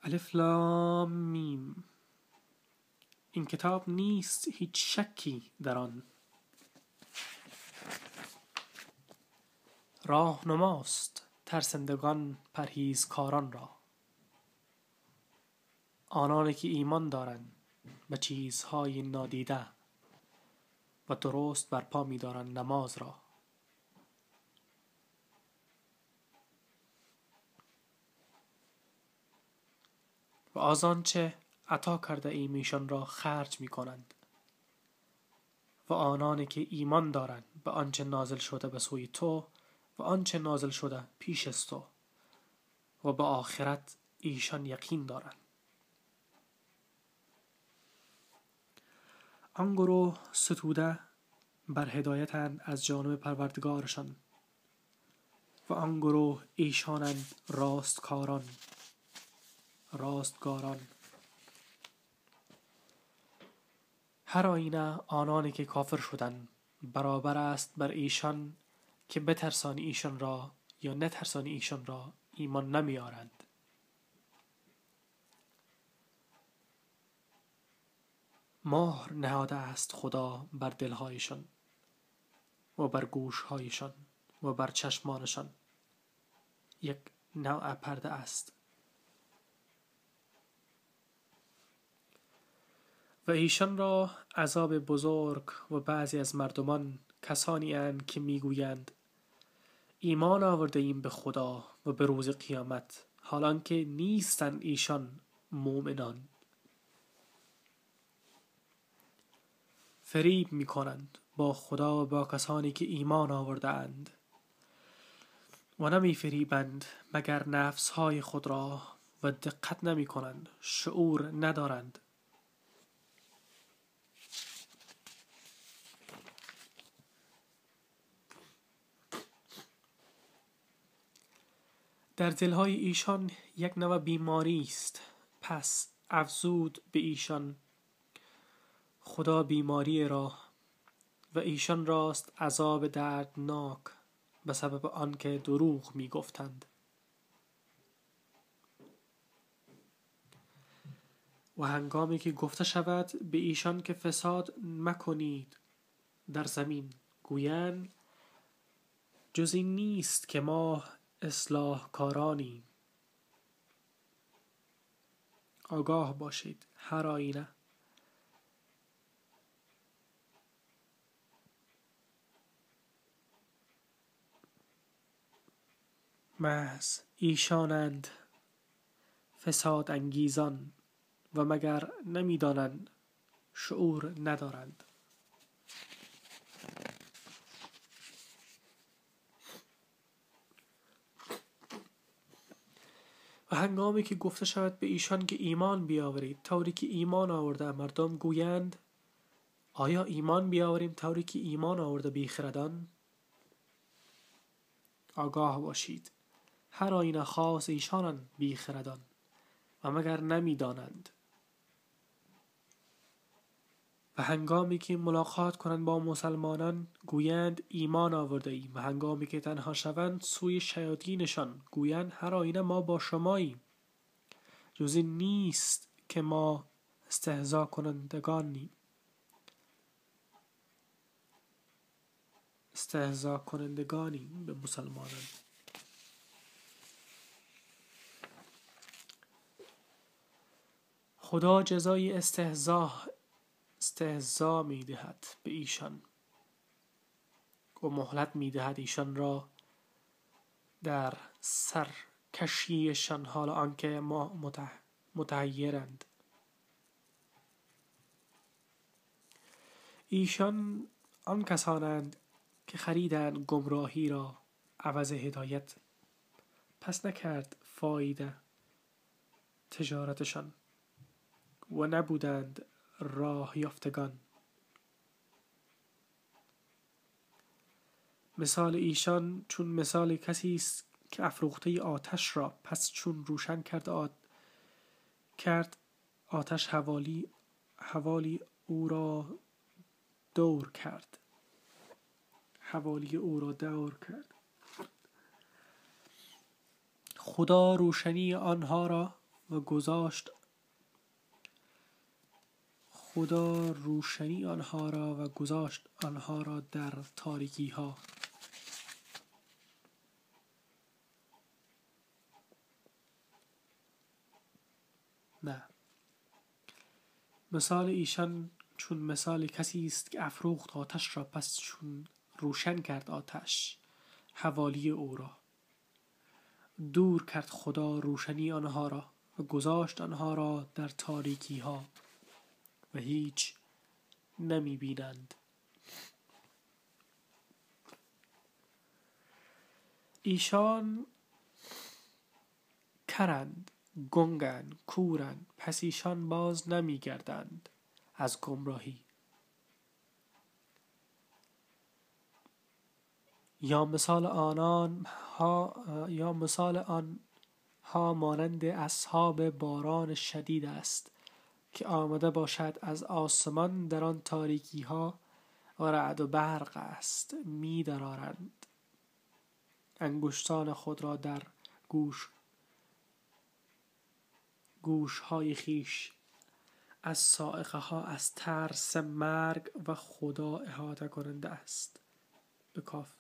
الف لام میم. این کتاب نیست هیچ شکی در آن، راهنماست ترسندگان پرهیزکاران را. آنانی که ایمان دارند به چیزهای نادیده و درست برپا می‌دارند نماز را. و از آنچه عطا کرده ایم ایشان را خرج می‌کنند. و آنانی که ایمان دارند به آنچه نازل شده به سوی تو و آنچه نازل شده پیش از تو و به آخرت ایشان یقین دارند. آن گروه ستوده بر هدایتند از جانب پروردگارشان و آن گروه ایشانند راستگاران. هر آینه آنانی که کافر شدند برابر است بر ایشان که بترسانی ایشان را یا نترسانی ایشان را ایمان نمی آرند. مهر نهاده است خدا بر دلهایشان و بر گوشهایشان و بر چشمانشان. یک نوع پرده است. و ایشان را عذاب بزرگ و بعضی از مردمان کسانی اند که میگویند ایمان آورده ایم به خدا و به روز قیامت، حالان که نیستند ایشان مؤمنان. فریب میکنند با خدا و با کسانی که ایمان آورده اند و نمی فریبند مگر نفسهای خود را و دقت نمی کنند، شعور ندارند. در دلهای ایشان یک نوع بیماری است، پس افزود به ایشان خدا بیماری را و ایشان راست عذاب دردناک به سبب آنکه دروغ می گفتند. و هنگامی که گفته شود به ایشان که فساد مکنید در زمین، گویند جز این نیست که ما اصلاح کارانیم. آگاه باشید هر آینه محض ایشانند فساد انگیزان و مگر نمیدانند، شعور ندارند. و هنگامی که گفته شود به ایشان که ایمان بیاورید طوری که ایمان آورده مردم، گویند آیا ایمان بیاوریم طوری که ایمان آورده بیخردان؟ آگاه باشید هر آینه خاص ایشانند بیخردان و مگر نمیدانند. و هنگامی که ملاقات کنند با مسلمانان گویند ایمان آورده ایم و هنگامی که تنها شوند سوی شیاطینشان گویند هر آینه ما با شماییم. جز این نیست که ما استهزا کنندگانیم به مسلمانان. خدا جزای استهزا می دهد به ایشان و مهلت می دهد ایشان را در سرکشیشان حال آنکه ما متحیرند. ایشان آن کسانند که خریدند گمراهی را عوض هدایت، پس نکرد فایده تجارتشان و نبودند راه یافتگان. مثال ایشان چون مثال کسی است که افروخته آتش را پس چون روشن کرد آتش حوالی او را دور کرد. خدا روشنی آنها را و گذاشت خدا روشنی آنها را و گذاشت آنها را در تاریکی ها. نه، مثال ایشان چون مثال کسی است که افروخت آتش را، پس چون روشن کرد آتش حوالی او را. دور کرد خدا روشنی آنها را و گذاشت آنها را در تاریکی ها و هیچ نمی بینند. ایشان کرند، گنگند، کورند، پس ایشان باز نمی گردند از گمراهی. یا مثال آنها مانند اصحاب باران شدید است که آمده باشد از آسمان، در آن تاریکی ها و رعد و برق است، می درآرند انگشتان خود را در گوش های خیش از صاعقه ها، از ترس مرگ و خدا احاطه کننده است. به کاف.